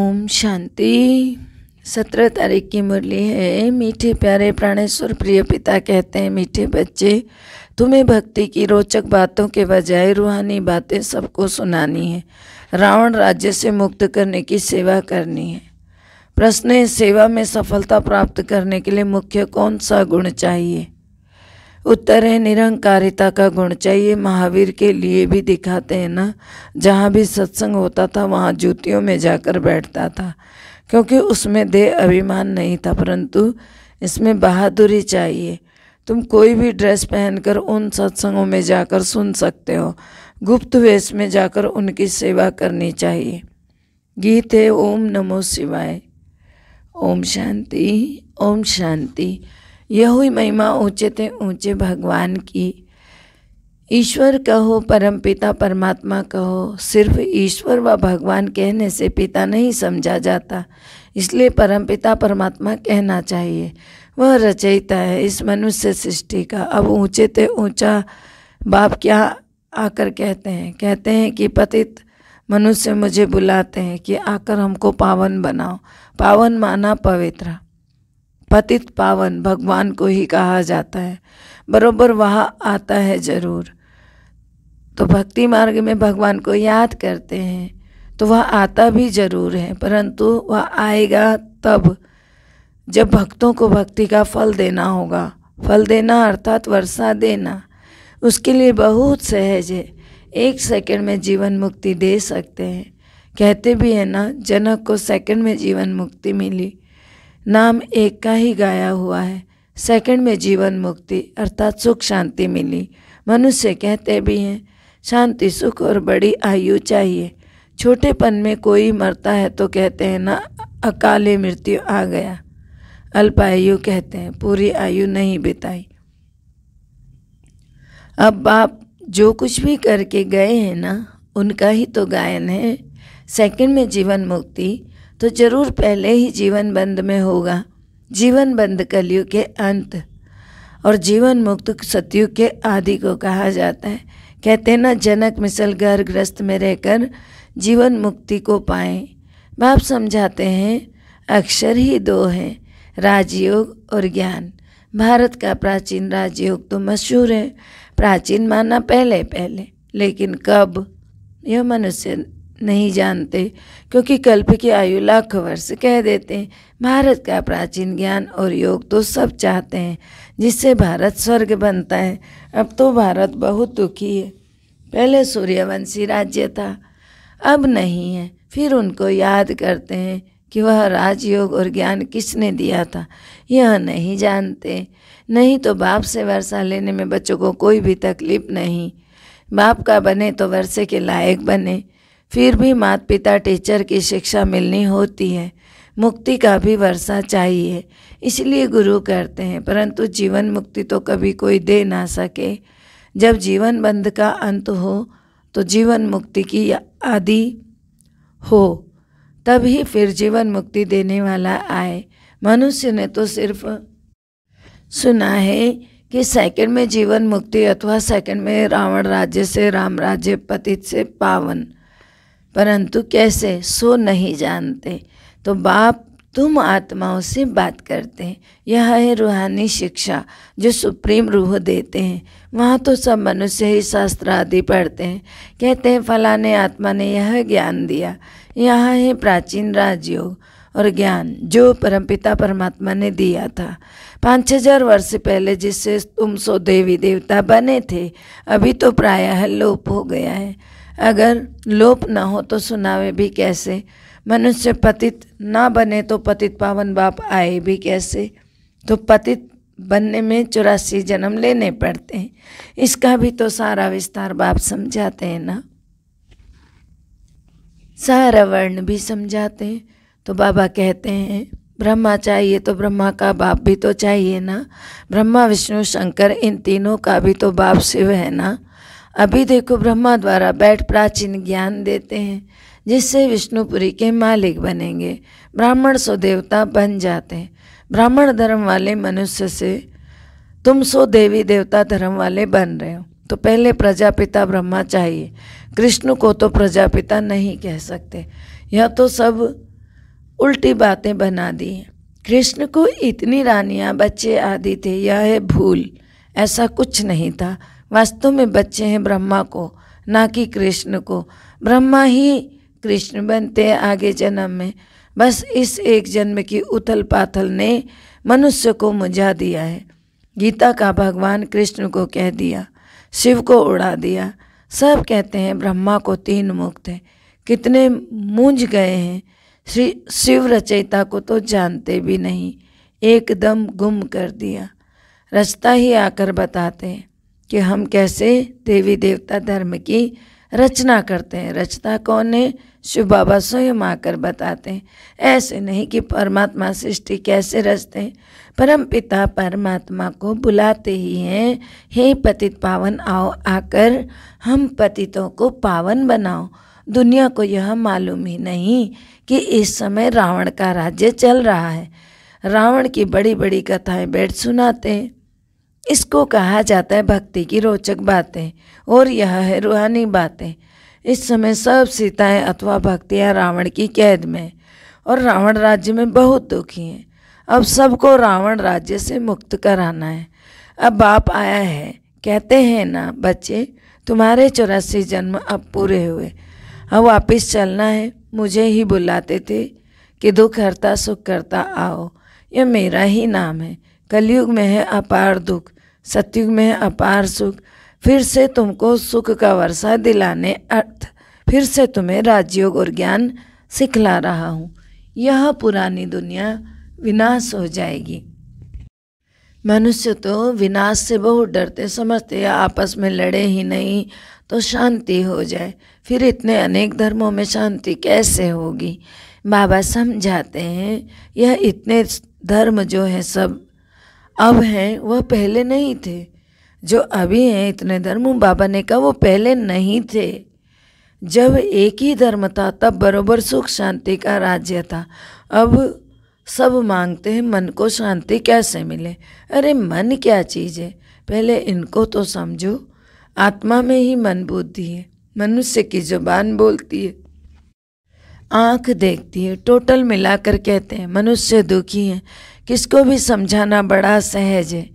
ओम शांति। 17 तारीख की मुरली है। मीठे प्यारे प्राणेश्वर प्रिय पिता कहते हैं, मीठे बच्चे, तुम्हें भक्ति की रोचक बातों के बजाय रूहानी बातें सबको सुनानी है। रावण राज्य से मुक्त करने की सेवा करनी है। प्रश्न है, सेवा में सफलता प्राप्त करने के लिए मुख्य कौन सा गुण चाहिए? उत्तर है, निरंकारिता का गुण चाहिए। महावीर के लिए भी दिखाते हैं ना, जहाँ भी सत्संग होता था वहाँ जूतियों में जाकर बैठता था, क्योंकि उसमें देह अभिमान नहीं था, परंतु इसमें बहादुरी चाहिए। तुम कोई भी ड्रेस पहनकर उन सत्संगों में जाकर सुन सकते हो, गुप्त वेश में जाकर उनकी सेवा करनी चाहिए। गीत है ओम नमो शिवाय। ओम शांति, ओम शांति। यह हुई महिमा ऊंचे ते ऊंचे भगवान की। ईश्वर कहो, परमपिता परमात्मा कहो, सिर्फ ईश्वर व भगवान कहने से पिता नहीं समझा जाता, इसलिए परमपिता परमात्मा कहना चाहिए। वह रचयिता है इस मनुष्य सृष्टि का। अब ऊंचे ते ऊंचा बाप क्या आकर कहते हैं कि पतित मनुष्य मुझे बुलाते हैं कि आकर हमको पावन बनाओ। पावन माना पवित्र, पतित पावन भगवान को ही कहा जाता है। बरोबर वहाँ आता है जरूर। तो भक्ति मार्ग में भगवान को याद करते हैं तो वह आता भी जरूर है, परंतु वह आएगा तब जब भक्तों को भक्ति का फल देना होगा। फल देना अर्थात वर्षा देना, उसके लिए बहुत सहज है। 1 सेकंड में जीवन मुक्ति दे सकते हैं। कहते भी है ना, जनक को सेकंड में जीवन मुक्ति मिली। नाम एक का ही गाया हुआ है, सेकंड में जीवन मुक्ति अर्थात सुख शांति मिली। मनुष्य कहते भी हैं, शांति सुख और बड़ी आयु चाहिए। छोटेपन में कोई मरता है तो कहते हैं ना, अकाले मृत्यु आ गया। अल्पायु कहते हैं, पूरी आयु नहीं बिताई। अब बाप जो कुछ भी करके गए हैं ना, उनका ही तो गायन है। सेकंड में जीवन मुक्ति तो जरूर पहले ही जीवन बंद में होगा। जीवन बंद कलयुग के अंत और जीवन मुक्त सतयुग के आदि को कहा जाता है। कहते हैं ना, जनक मिसल घर ग्रस्त में रहकर जीवन मुक्ति को पाएं। बाप समझाते हैं, अक्षर ही 2 हैं, राजयोग और ज्ञान। भारत का प्राचीन राजयोग तो मशहूर है। प्राचीन माना पहले पहले, लेकिन कब यह मनुष्य नहीं जानते, क्योंकि कल्प की आयु लाखों वर्ष कह देते हैं। भारत का प्राचीन ज्ञान और योग तो सब चाहते हैं, जिससे भारत स्वर्ग बनता है। अब तो भारत बहुत दुखी है। पहले सूर्यवंशी राज्य था, अब नहीं है। फिर उनको याद करते हैं कि वह राजयोग और ज्ञान किसने दिया था, यह नहीं जानते। नहीं तो बाप से वर्षा लेने में बच्चों को कोई भी तकलीफ नहीं। बाप का बने तो वर्षे के लायक बने। फिर भी माता पिता टीचर की शिक्षा मिलनी होती है। मुक्ति का भी वर्षा चाहिए, इसलिए गुरु करते हैं, परंतु जीवन मुक्ति तो कभी कोई दे ना सके। जब जीवन बंध का अंत हो तो जीवन मुक्ति की आदि हो, तभी फिर जीवन मुक्ति देने वाला आए। मनुष्य ने तो सिर्फ सुना है कि सेकंड में जीवन मुक्ति अथवा सेकंड में रावण राज्य से राम राज्य, पतित से पावन, परंतु कैसे सो नहीं जानते। तो बाप तुम आत्माओं से बात करते हैं। यह है रूहानी शिक्षा जो सुप्रीम रूह देते हैं। वहाँ तो सब मनुष्य ही शास्त्र आदि पढ़ते हैं, कहते हैं फलाने आत्मा ने यह ज्ञान दिया। यहाँ है प्राचीन राजयोग और ज्ञान जो परमपिता परमात्मा ने दिया था 5000 वर्ष पहले, जिससे तुम सो देवी देवता बने थे। अभी तो प्रायः लोप हो गया है। अगर लोप न हो तो सुनावे भी कैसे? मनुष्य पतित ना बने तो पतित पावन बाप आए भी कैसे? तो पतित बनने में 84 जन्म लेने पड़ते हैं। इसका भी तो सारा विस्तार बाप समझाते हैं ना, सारा वर्ण भी समझाते हैं। तो बाबा कहते हैं, ब्रह्मा चाहिए तो ब्रह्मा का बाप भी तो चाहिए ना। ब्रह्मा विष्णु शंकर इन तीनों का भी तो बाप शिव है ना। अभी देखो, ब्रह्मा द्वारा बैठ प्राचीन ज्ञान देते हैं, जिससे विष्णुपुरी के मालिक बनेंगे। ब्राह्मण सो देवता बन जाते हैं। ब्राह्मण धर्म वाले मनुष्य से तुम सो देवी देवता धर्म वाले बन रहे हो। तो पहले प्रजापिता ब्रह्मा चाहिए। कृष्ण को तो प्रजापिता नहीं कह सकते। यह तो सब उल्टी बातें बना दी हैं। कृष्ण को इतनी रानियां बच्चे आदि थे, यह है भूल। ऐसा कुछ नहीं था। वास्तव में बच्चे हैं ब्रह्मा को, ना कि कृष्ण को। ब्रह्मा ही कृष्ण बनते हैं आगे जन्म में। बस इस एक जन्म की उथल पाथल ने मनुष्य को मुझा दिया है। गीता का भगवान कृष्ण को कह दिया, शिव को उड़ा दिया। सब कहते हैं ब्रह्मा को 3 मुख थे। कितने मूंझ गए हैं। श्री शिव रचयिता को तो जानते भी नहीं, एकदम गुम कर दिया। रचता ही आकर बताते हैं कि हम कैसे देवी देवता धर्म की रचना करते हैं। रचता कौन है? शिव बाबा स्वयं आकर बताते हैं। ऐसे नहीं कि परमात्मा सृष्टि कैसे रचते हैं। परम पिता परमात्मा को बुलाते ही हैं, हे पतित पावन आओ, आकर हम पतितों को पावन बनाओ। दुनिया को यह मालूम ही नहीं कि इस समय रावण का राज्य चल रहा है। रावण की बड़ी बड़ी कथाएं बैठ सुनाते हैं। इसको कहा जाता है भक्ति की रोचक बातें, और यह है रूहानी बातें। इस समय सब सीताएं अथवा भक्तियां रावण की कैद में, और रावण राज्य में बहुत दुखी हैं। अब सबको रावण राज्य से मुक्त कराना है। अब बाप आया है, कहते हैं ना बच्चे, तुम्हारे 84 जन्म अब पूरे हुए, अब वापिस चलना है। मुझे ही बुलाते थे कि दुख हरता सुख करता आओ। यह मेरा ही नाम है। कलयुग में है अपार दुख, सतयुग में है अपार सुख। फिर से तुमको सुख का वर्षा दिलाने अर्थ फिर से तुम्हें राजयोग और ज्ञान सिखला रहा हूँ। यह पुरानी दुनिया विनाश हो जाएगी। मनुष्य तो विनाश से बहुत डरते, समझते आपस में लड़े ही नहीं तो शांति हो जाए। फिर इतने अनेक धर्मों में शांति कैसे होगी? बाबा समझाते हैं यह इतने धर्म जो है सब अब हैं, वह पहले नहीं थे। जो अभी हैं इतने धर्म, बाबा ने कहा वो पहले नहीं थे। जब एक ही धर्म था तब बरोबर सुख शांति का राज्य था। अब सब मांगते हैं मन को शांति कैसे मिले। अरे मन क्या चीज़ है, पहले इनको तो समझो। आत्मा में ही मन बुद्धि है। मनुष्य की जुबान बोलती है, आँख देखती है, टोटल मिलाकर कहते हैं मनुष्य दुखी है। किसको भी समझाना बड़ा सहज है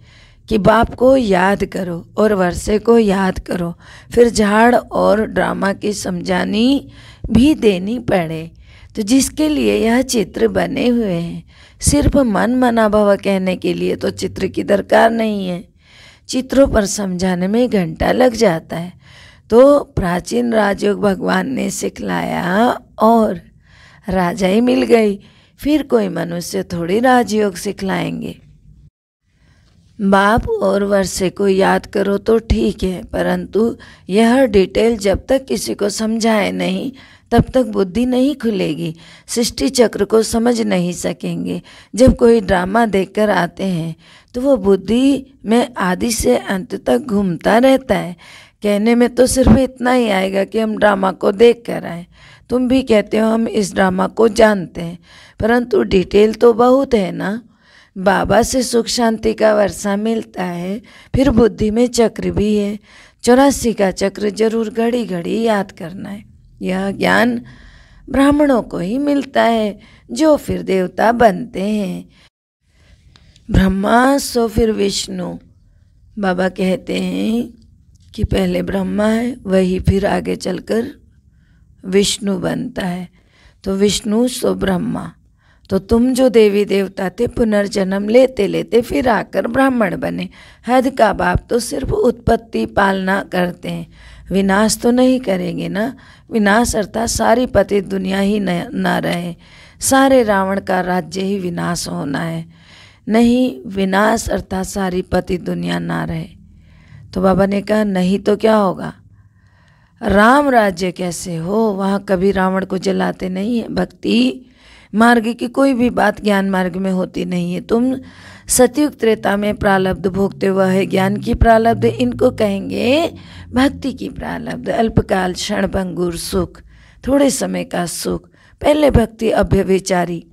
कि बाप को याद करो और वर्षे को याद करो, फिर झाड़ और ड्रामा की समझानी भी देनी पड़े। तो जिसके लिए यह चित्र बने हुए हैं, सिर्फ मन मना भव कहने के लिए तो चित्र की दरकार नहीं है। चित्रों पर समझाने में घंटा लग जाता है। तो प्राचीन राजयोग भगवान ने सिखलाया और राजा ही मिल गई। फिर कोई मनुष्य थोड़ी राजयोग सिखलाएंगे। बाप और वर्षे को याद करो तो ठीक है, परंतु यह डिटेल जब तक किसी को समझाए नहीं तब तक बुद्धि नहीं खुलेगी। सृष्टि चक्र को समझ नहीं सकेंगे। जब कोई ड्रामा देखकर आते हैं तो वो बुद्धि में आदि से अंत तक घूमता रहता है। कहने में तो सिर्फ इतना ही आएगा कि हम ड्रामा को देख कर आए। तुम भी कहते हो हम इस ड्रामा को जानते हैं, परंतु डिटेल तो बहुत है ना। बाबा से सुख शांति का वर्षा मिलता है, फिर बुद्धि में चक्र भी है। 84 का चक्र जरूर घड़ी घड़ी याद करना है। यह ज्ञान ब्राह्मणों को ही मिलता है जो फिर देवता बनते हैं। ब्रह्मा सो फिर विष्णु। बाबा कहते हैं कि पहले ब्रह्मा है, वही फिर आगे चलकर विष्णु बनता है। तो विष्णु सो ब्रह्मा। तो तुम जो देवी देवता थे पुनर्जन्म लेते लेते फिर आकर ब्राह्मण बने। हद का बाप तो सिर्फ उत्पत्ति पालना करते हैं, विनाश तो नहीं करेंगे ना। विनाश अर्थात सारी पतित दुनिया ही न रहे, सारे रावण का राज्य ही विनाश होना है। नहीं, विनाश अर्थात सारी पतित दुनिया ना रहे। तो बाबा ने कहा नहीं तो क्या होगा? राम राज्य कैसे हो? वहाँ कभी रावण को जलाते नहीं है। भक्ति मार्ग की कोई भी बात ज्ञान मार्ग में होती नहीं है। तुम सतयुग त्रेता में प्रारब्ध भोगते हुआ है, ज्ञान की प्रारब्ध, इनको कहेंगे भक्ति की प्रारब्ध। अल्पकाल क्षणभंगुर सुख, थोड़े समय का सुख। पहले भक्ति अव्यभिचारी,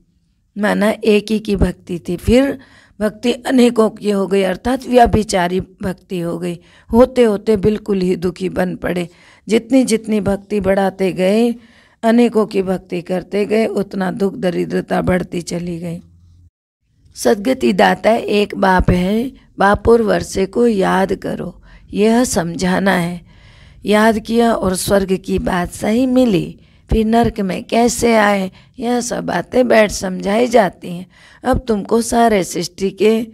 माना एक ही की भक्ति थी, फिर भक्ति अनेकों की हो गई, अर्थात व्यभिचारी भक्ति हो गई। होते होते बिल्कुल ही दुखी बन पड़े। जितनी जितनी भक्ति बढ़ाते गए अनेकों की भक्ति करते गए उतना दुख दरिद्रता बढ़ती चली गई। सद्गति दाता एक बाप है, बाप और वर्षे को याद करो, यह समझाना है। याद किया और स्वर्ग की बात सही मिली, फिर नरक में कैसे आए, यह सब बातें बैठ समझाई जाती हैं। अब तुमको सारे सृष्टि के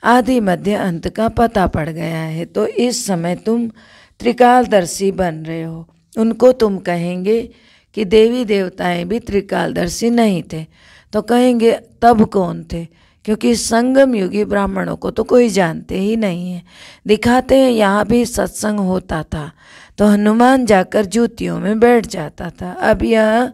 आदि मध्य अंत का पता पड़ गया है, तो इस समय तुम त्रिकालदर्शी बन रहे हो। उनको तुम कहेंगे कि देवी देवताएं भी त्रिकालदर्शी नहीं थे, तो कहेंगे तब कौन थे, क्योंकि संगम युगी ब्राह्मणों को तो कोई जानते ही नहीं है। दिखाते हैं यहाँ भी सत्संग होता था, तो हनुमान जाकर जूतियों में बैठ जाता था। अब यह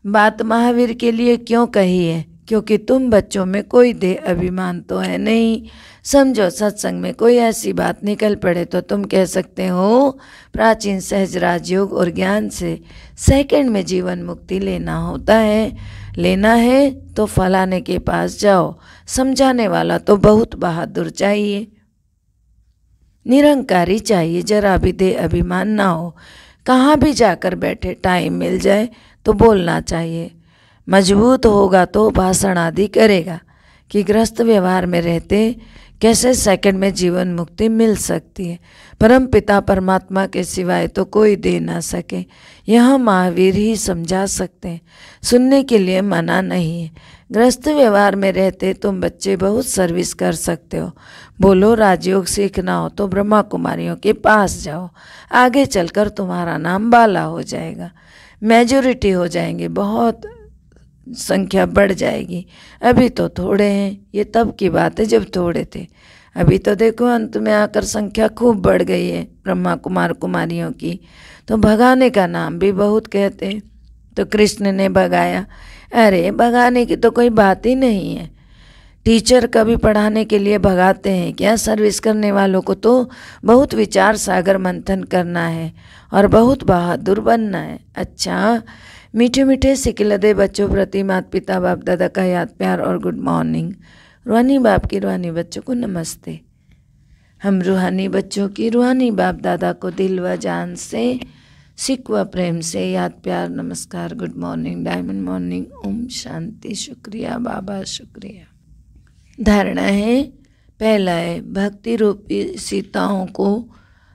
बात महावीर के लिए क्यों कही है, क्योंकि तुम बच्चों में कोई देह अभिमान तो है नहीं। समझो सत्संग में कोई ऐसी बात निकल पड़े तो तुम कह सकते हो प्राचीन सहज राजयोग और ज्ञान से सेकंड में जीवन मुक्ति लेना होता है। लेना है तो फलाने के पास जाओ, समझाने वाला तो बहुत बहादुर चाहिए, निरंकारी चाहिए, जरा भी देह अभिमान ना हो। कहाँ भी जाकर बैठे टाइम मिल जाए तो बोलना चाहिए। मजबूत होगा तो भाषण आदि करेगा कि गृहस्थ व्यवहार में रहते कैसे सेकंड में जीवन मुक्ति मिल सकती है। परम पिता परमात्मा के सिवाय तो कोई दे ना सके, यह महावीर ही समझा सकते हैं। सुनने के लिए मना नहीं है। गृहस्थ व्यवहार में रहते तुम बच्चे बहुत सर्विस कर सकते हो। बोलो राजयोग सीखना हो तो ब्रह्मा कुमारियों के पास जाओ, आगे चलकर तुम्हारा नाम बाला हो जाएगा, मेजॉरिटी हो जाएंगे, बहुत संख्या बढ़ जाएगी। अभी तो थोड़े हैं, ये तब की बात है जब थोड़े थे। अभी तो देखो अंत में आकर संख्या खूब बढ़ गई है ब्रह्मा कुमार कुमारियों की, तो भगाने का नाम भी बहुत कहते हैं। तो कृष्ण ने भगाया, अरे भगाने की तो कोई बात ही नहीं है। टीचर कभी पढ़ाने के लिए भगाते हैं क्या? सर्विस करने वालों को तो बहुत विचार सागर मंथन करना है और बहुत बहादुर बनना है। अच्छा, मीठे मीठे सिकिलदे बच्चों प्रति माता पिता बाप दादा का याद प्यार और गुड मॉर्निंग। रूहानी बाप की रूहानी बच्चों को नमस्ते। हम रूहानी बच्चों की रूहानी बाप दादा को दिल व जान से सिक व प्रेम से याद प्यार नमस्कार, good morning, diamond morning, Om Shanti, शुक्रिया बाबा, शुक्रिया। धारणा है, पहला है भक्ति रूपी सीताओं को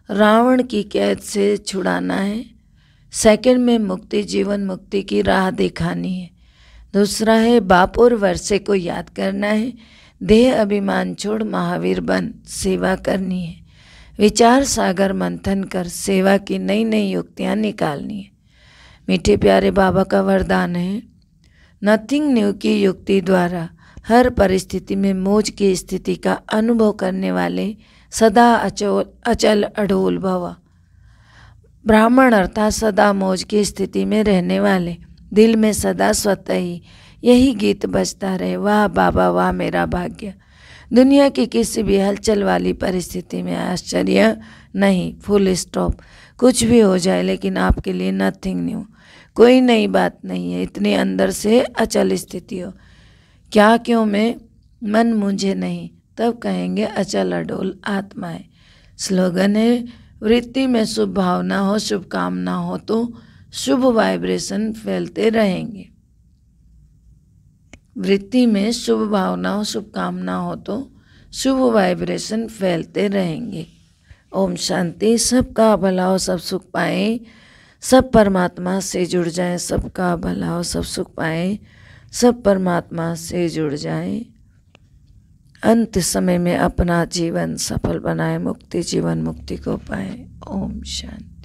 रावण की कैद से छुड़ाना है। सेकंड में मुक्ति जीवन मुक्ति की राह दिखानी है। दूसरा है बाप और वर्षे को याद करना है। देह अभिमान छोड़ महावीर बन सेवा करनी है। विचार सागर मंथन कर सेवा की नई नई युक्तियाँ निकालनी है। मीठे प्यारे बाबा का वरदान है, नथिंग न्यू की युक्ति द्वारा हर परिस्थिति में मौज की स्थिति का अनुभव करने वाले सदा अचल अडोल भव। ब्राह्मण अर्थात सदा मौज की स्थिति में रहने वाले, दिल में सदा स्वतः ही यही गीत बजता रहे, वाह बाबा वाह मेरा भाग्य। दुनिया की किसी भी हलचल वाली परिस्थिति में आश्चर्य नहीं, फुल स्टॉप। कुछ भी हो जाए लेकिन आपके लिए नथिंग न्यू, कोई नई बात नहीं है। इतनी अंदर से अचल स्थिति हो, क्या क्यों में मन मुझे नहीं, तब कहेंगे अचल अडोल आत्मा है। स्लोगन है, वृत्ति में शुभ भावना हो शुभकामना हो तो शुभ वाइब्रेशन फैलते रहेंगे। वृत्ति में शुभ भावना हो शुभकामना हो तो शुभ वाइब्रेशन फैलते रहेंगे। ओम शांति। सबका भला हो, सब सुख पाएं, सब परमात्मा से जुड़ जाएं। सबका भला हो, सब सुख पाएं, सब परमात्मा से जुड़ जाएं। अंत समय में अपना जीवन सफल बनाए, मुक्ति जीवन मुक्ति को पाए। ओम शांति।